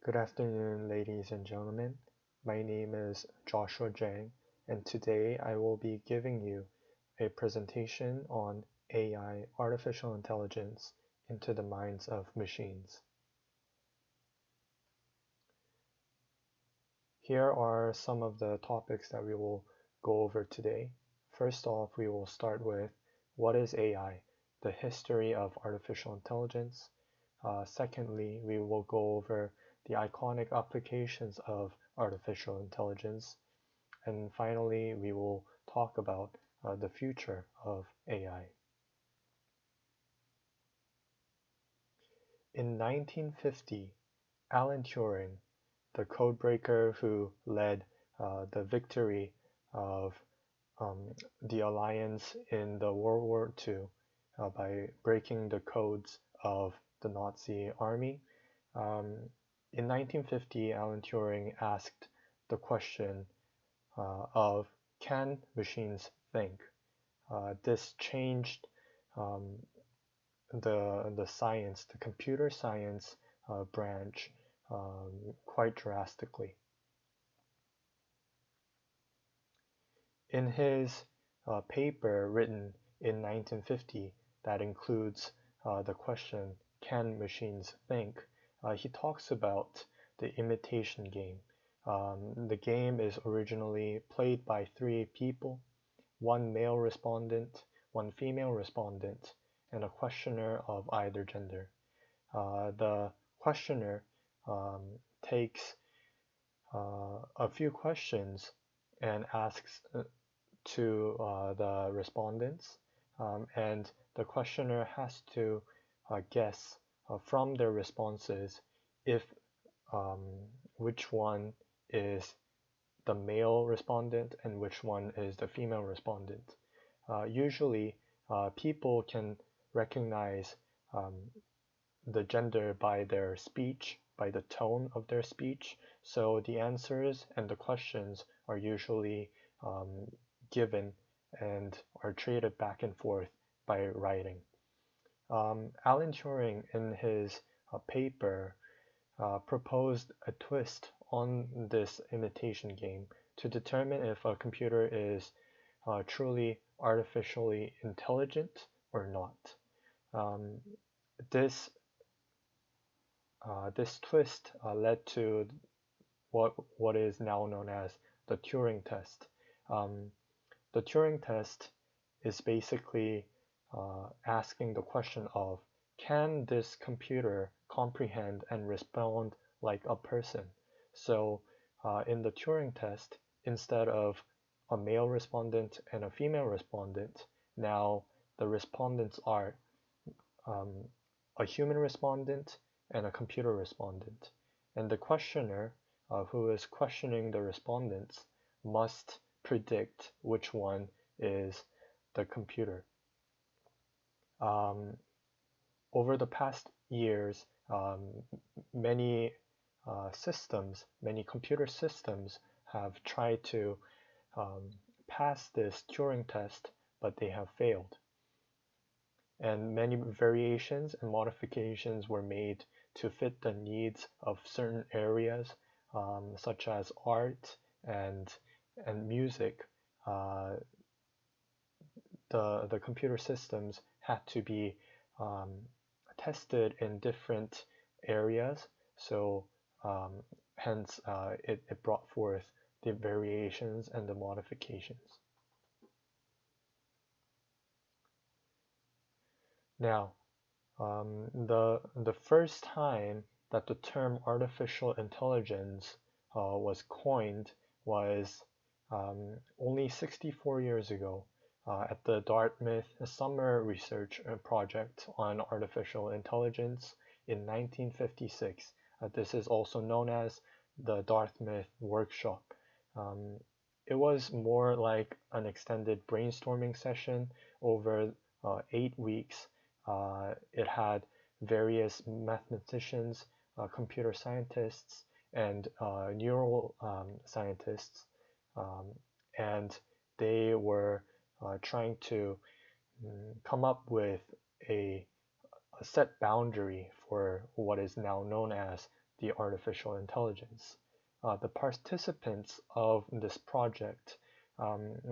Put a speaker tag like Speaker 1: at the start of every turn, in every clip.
Speaker 1: Good afternoon, ladies and gentlemen. My name is Joshua Jang, and today I will be giving you a presentation on AI, artificial intelligence, into the minds of machines. Here are some of the topics that we will go over today. First off, we will start with what is AI, the history of artificial intelligence. Secondly, we will go over the iconic applications of artificial intelligence. And finally, we will talk about the future of AI. In 1950, Alan Turing, the codebreaker who led the victory of the Alliance in the World War II by breaking the codes of the Nazi army. In 1950, Alan Turing asked the question of can machines think? This changed the science, the computer science branch quite drastically. In his paper written in 1950 that includes the question, can machines think? He talks about the imitation game. The game is originally played by 3 people, 1 male respondent, 1 female respondent, and a questioner of either gender. The questioner takes a few questions and asks to the respondents, and the questioner has to guess from their responses if which one is the male respondent and which one is the female respondent. Usually, people can recognize the gender by their speech, by the tone of their speech, so the answers and the questions are usually given and are traded back and forth by writing. Alan Turing, in his paper, proposed a twist on this imitation game to determine if a computer is truly artificially intelligent or not. This twist led to what is now known as the Turing test. The Turing test is basically asking the question of, can this computer comprehend and respond like a person? So in the Turing test, instead of a male respondent and a female respondent, now the respondents are a human respondent and a computer respondent. And the questioner who is questioning the respondents must predict which one is the computer. Over the past years, many many computer systems have tried to pass this Turing test, but they have failed. And many variations and modifications were made to fit the needs of certain areas, such as art and music. The computer systems had to be tested in different areas, so hence it brought forth the variations and the modifications. Now, the first time that the term artificial intelligence was coined was only 64 years ago at the Dartmouth Summer Research Project on Artificial Intelligence in 1956. This is also known as the Dartmouth Workshop. It was more like an extended brainstorming session over 8 weeks. It had various mathematicians, computer scientists, and neural scientists, and they were trying to come up with a set boundary for what is now known as the artificial intelligence. The participants of this project,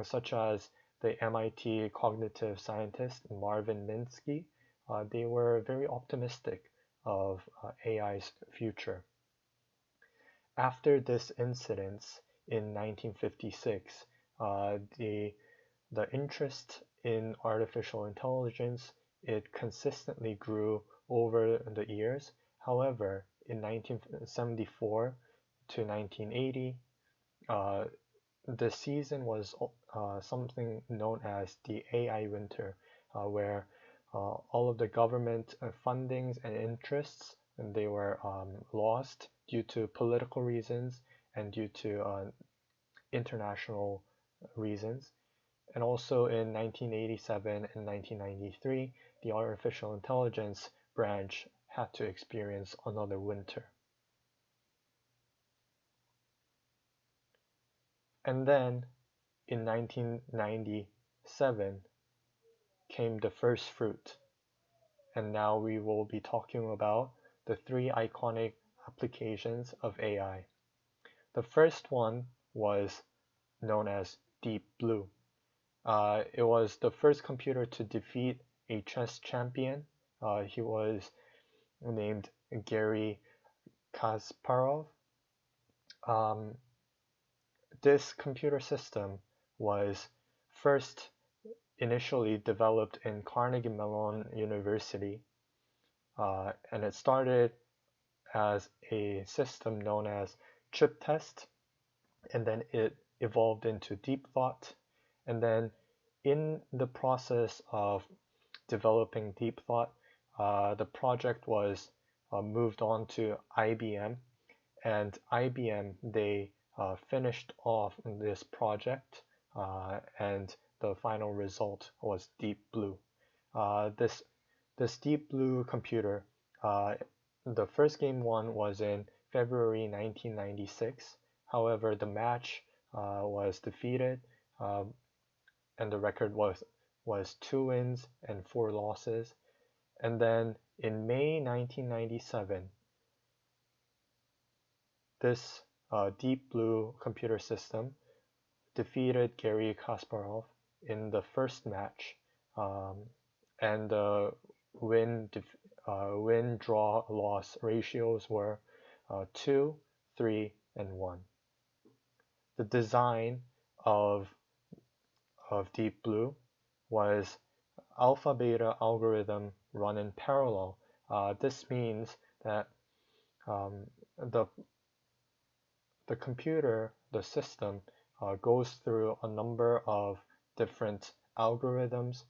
Speaker 1: such as the MIT cognitive scientist Marvin Minsky, they were very optimistic of AI's future. After this incident in 1956, the interest in artificial intelligence, it consistently grew over the years. However, in 1974 to 1980, the season was something known as the AI winter, where all of the government fundings and interests, and they were lost due to political reasons and due to international reasons. And also in 1987 and 1993, the artificial intelligence branch had to experience another winter. And then in 1997 came the first fruit. And now we will be talking about the three iconic applications of AI. The first one was known as Deep Blue. It was the first computer to defeat a chess champion. He was named Garry Kasparov. This computer system was first initially developed in Carnegie Mellon University, and it started as a system known as chip test, and then it evolved into deep thought, and then in the process of developing deep thought, the project was moved on to IBM, and IBM, they finished off this project, and the final result was Deep Blue. This Deep Blue computer, the first game won was in February 1996. However, the match was defeated, and the record was 2 wins and 4 losses. And then in May 1997, this Deep Blue computer system defeated Garry Kasparov in the first match, and the win, draw, loss ratios were 2, 3, and 1. The design of Deep Blue was alpha beta algorithm run in parallel. This means that the computer, the system, goes through a number of different algorithms,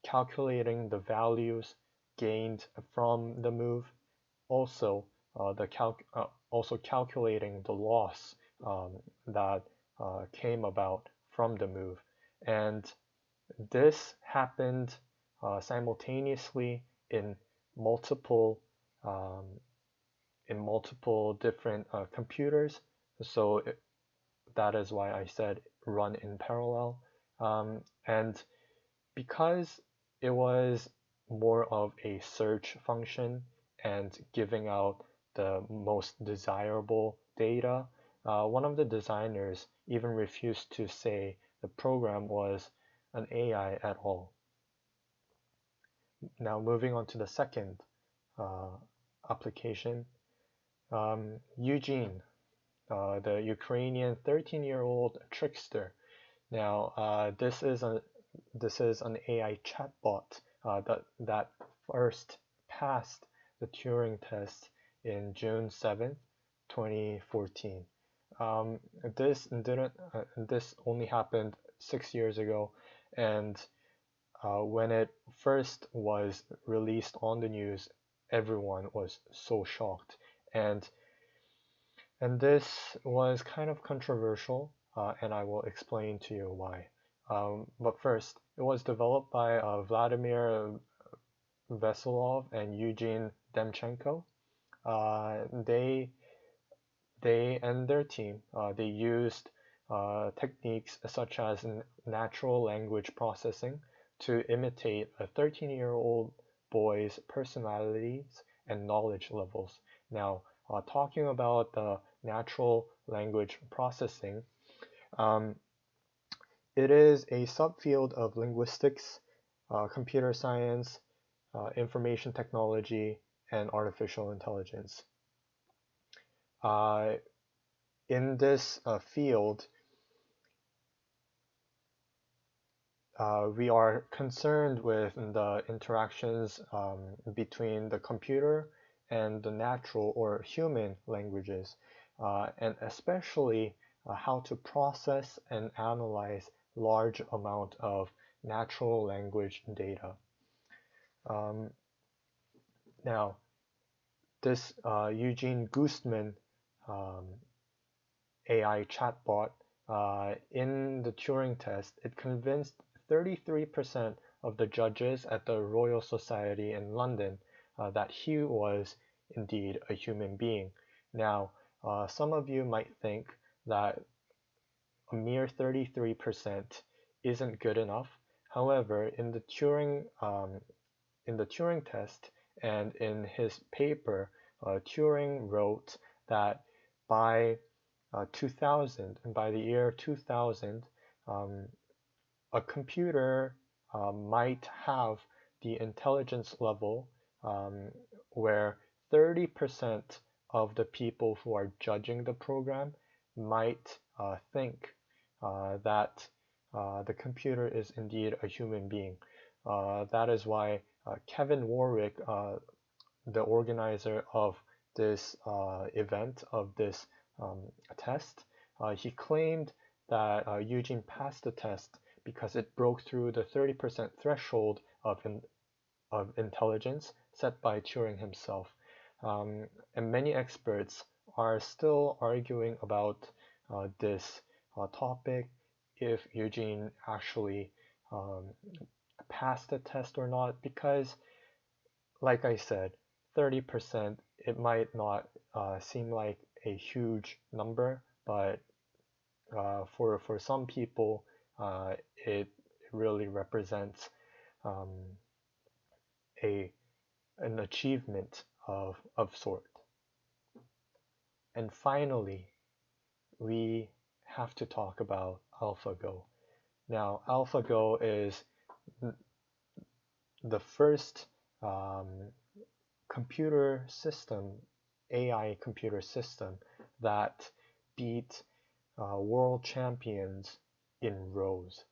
Speaker 1: calculating the values gained from the move, also calculating the loss that came about from the move. And this happened simultaneously in multiple different computers. So that is why I said run in parallel. And because it was more of a search function and giving out the most desirable data, one of the designers even refused to say the program was an AI at all. Now moving on to the second application, Eugene, the Ukrainian 13-year-old trickster. Now this is an AI chatbot that first passed the Turing test in June 7th, 2014. This only happened 6 years ago, and when it first was released on the news, everyone was so shocked, and this was kind of controversial, and I will explain to you why. But first, it was developed by Vladimir Veselov and Eugene Demchenko. They and their team, they used techniques such as natural language processing to imitate a 13-year-old boy's personalities and knowledge levels. Now, talking about the natural language processing. It is a subfield of linguistics, computer science, information technology, and artificial intelligence. In this field, we are concerned with the interactions between the computer and the natural or human languages, and especially how to process and analyze large amount of natural language data. Now, this Eugene Goostman AI chatbot, in the Turing test, it convinced 33% of the judges at the Royal Society in London that he was indeed a human being. Now, some of you might think that a mere 33% isn't good enough. However, in the Turing test and in his paper, Turing wrote that by 2000, and by the year 2000, a computer might have the intelligence level where 30% of the people who are judging the program might think that the computer is indeed a human being. That is why Kevin Warwick, the organizer of this event, of this test, he claimed that Eugene passed the test because it broke through the 30% threshold of intelligence set by Turing himself. And many experts are still arguing about this topic, if Eugene actually passed the test or not, because, like I said, 30%, it might not seem like a huge number, but for some people, it really represents an achievement of sort. And finally, we have to talk about AlphaGo. Now, AlphaGo is the first computer system, AI computer system, that beat world champions in rows.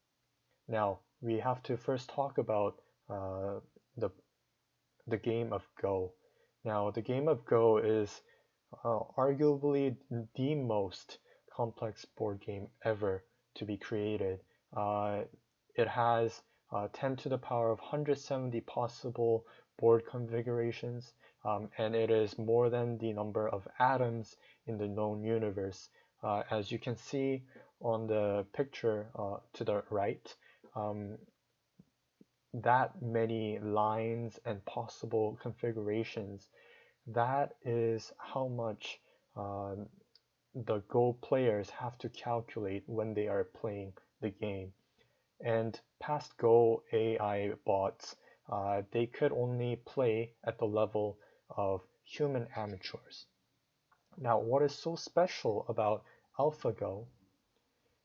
Speaker 1: Now, we have to first talk about the game of Go. Now, the game of Go is arguably the most complex board game ever to be created. It has 10 to the power of 170 possible board configurations, and it is more than the number of atoms in the known universe. As you can see on the picture to the right, that many lines and possible configurations, that is how much the Go players have to calculate when they are playing the game. And past Go AI bots, they could only play at the level of human amateurs. Now, what is so special about AlphaGo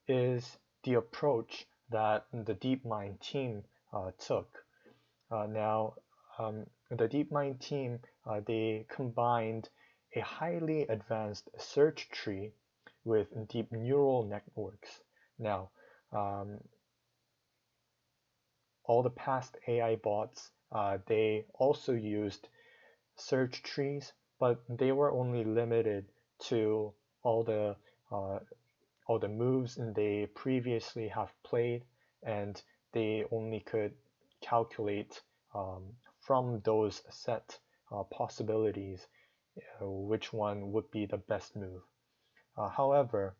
Speaker 1: is the approach that the DeepMind team took. Now, the DeepMind team, they combined a highly advanced search tree with deep neural networks. Now, all the past AI bots, they also used search trees, but they were only limited to all the moves they previously have played, and they only could calculate from those set possibilities which one would be the best move. However,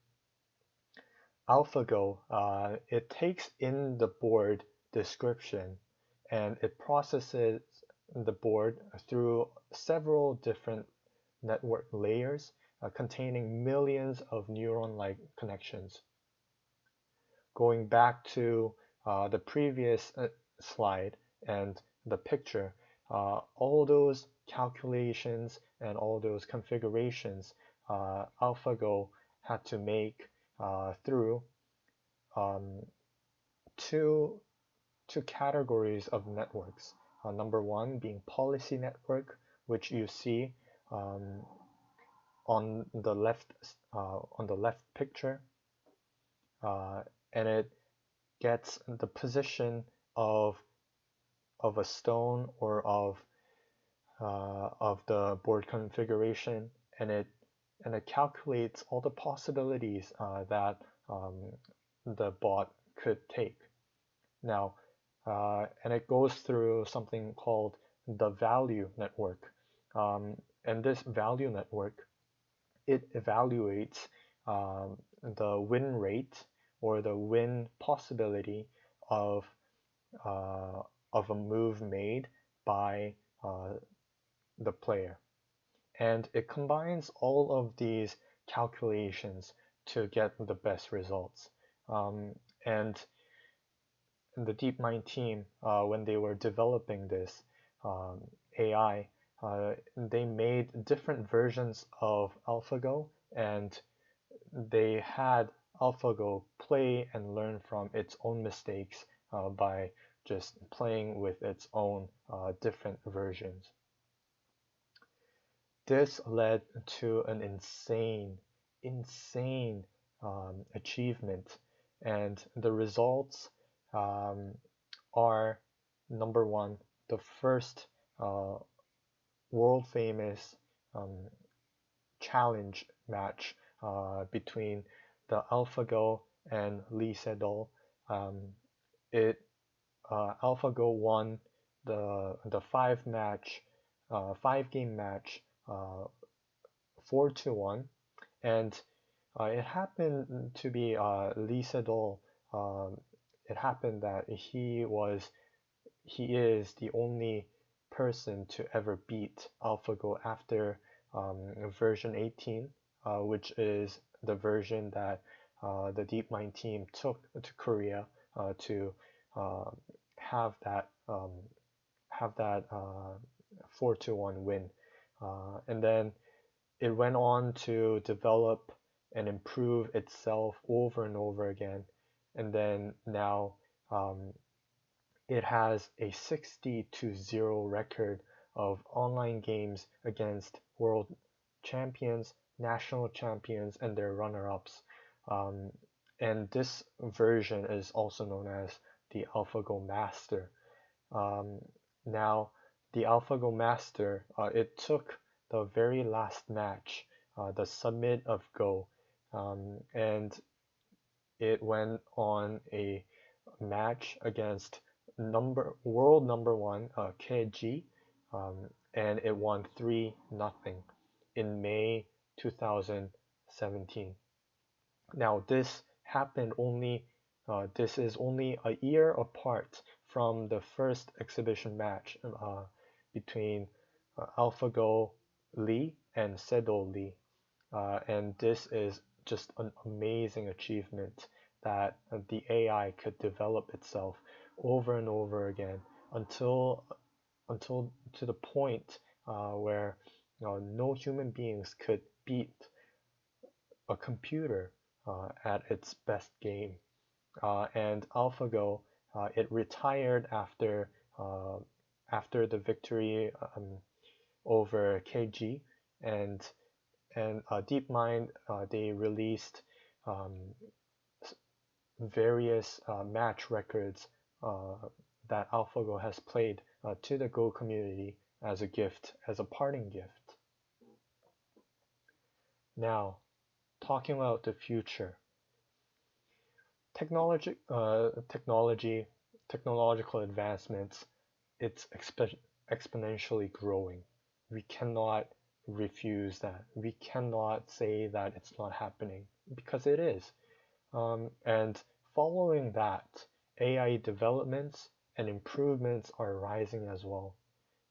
Speaker 1: AlphaGo, it takes in the board description and it processes the board through several different network layers containing millions of neuron-like connections. Going back to the previous slide and the picture, all those calculations and all those configurations AlphaGo had to make through um, two categories of networks. Number one being policy network, which you see um, on the left picture, and it gets the position of a stone or of the board configuration, and it calculates all the possibilities that the bot could take. Now, and it goes through something called the value network. And this value network, it evaluates the win rate or the win possibility of uh, a move made by the player. And it combines all of these calculations to get the best results. And the DeepMind team, when they were developing this AI, they made different versions of AlphaGo, and they had AlphaGo play and learn from its own mistakes by just playing with its own different versions. This led to an insane achievement, and the results are number one, the first world famous challenge match between the AlphaGo and Lee Sedol. It AlphaGo won the five game match 4-1, and it happened to be Lee Sedol. It happened that he is the only person to ever beat AlphaGo after version 18, which is the version that the DeepMind team took to Korea to have that 4-1 win, and then it went on to develop and improve itself over and over again, and then now it has a 60-0 record of online games against world champions, national champions, and their runner-ups. And this version is also known as the AlphaGo Master. Now, the AlphaGo Master, it took the very last match, the Summit of Go, and it went on a match against world number one KG, and it won 3-0 in May 2017. Now this is only a year apart from the first exhibition match between AlphaGo Lee and Sedol Lee, and this is just an amazing achievement that the AI could develop itself over and over again until to the point where no human beings could beat a computer at its best game. And AlphaGo, it retired after the victory over KG, and DeepMind, they released various match records that AlphaGo has played to the Go community as a gift, as a parting gift. Now, talking about the future, technological advancements, it's exponentially growing. We cannot refuse that. We cannot say that it's not happening, because it is. And following that, AI developments and improvements are rising as well.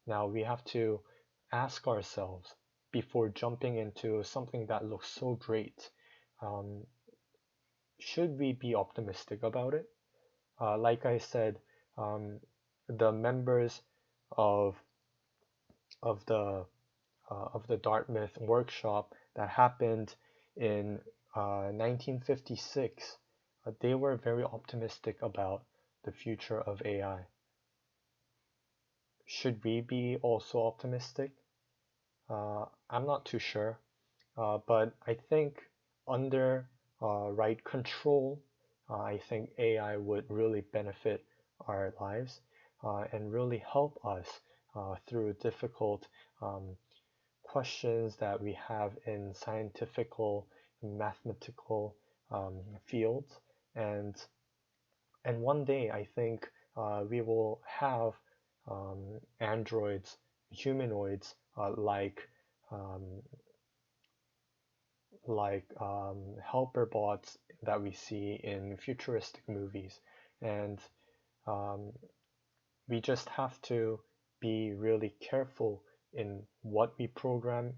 Speaker 1: Now we have to ask ourselves, before jumping into something that looks so great, should we be optimistic about it? Like I said, the members of of the Dartmouth workshop that happened in 1956, they were very optimistic about the future of AI. Should we be also optimistic? I'm not too sure, but I think under right control, I think AI would really benefit our lives and really help us through difficult questions that we have in scientifical, mathematical fields, and one day I think we will have androids, humanoids um, helper bots that we see in futuristic movies, and um, we just have to be really careful in what we program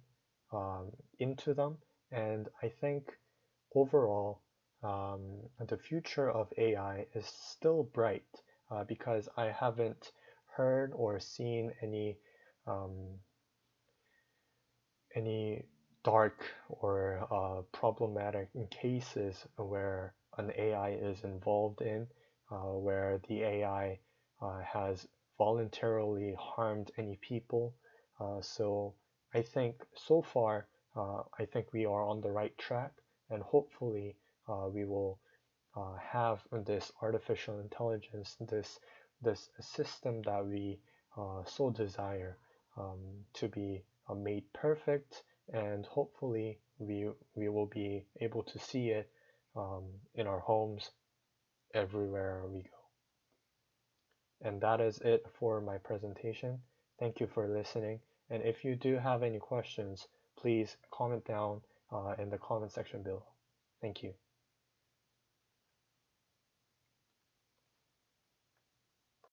Speaker 1: into them. And I think overall, um, the future of AI is still bright because I haven't heard or seen um, any dark or problematic cases where an AI is involved in, where the AI has voluntarily harmed any people. So I think so far, I think we are on the right track, and hopefully we will have this artificial intelligence, this system that we so desire to be made perfect, and hopefully we will be able to see it in our homes everywhere we go. And that is it for my presentation. Thank you for listening. And if you do have any questions, please comment down in the comment section below. Thank you.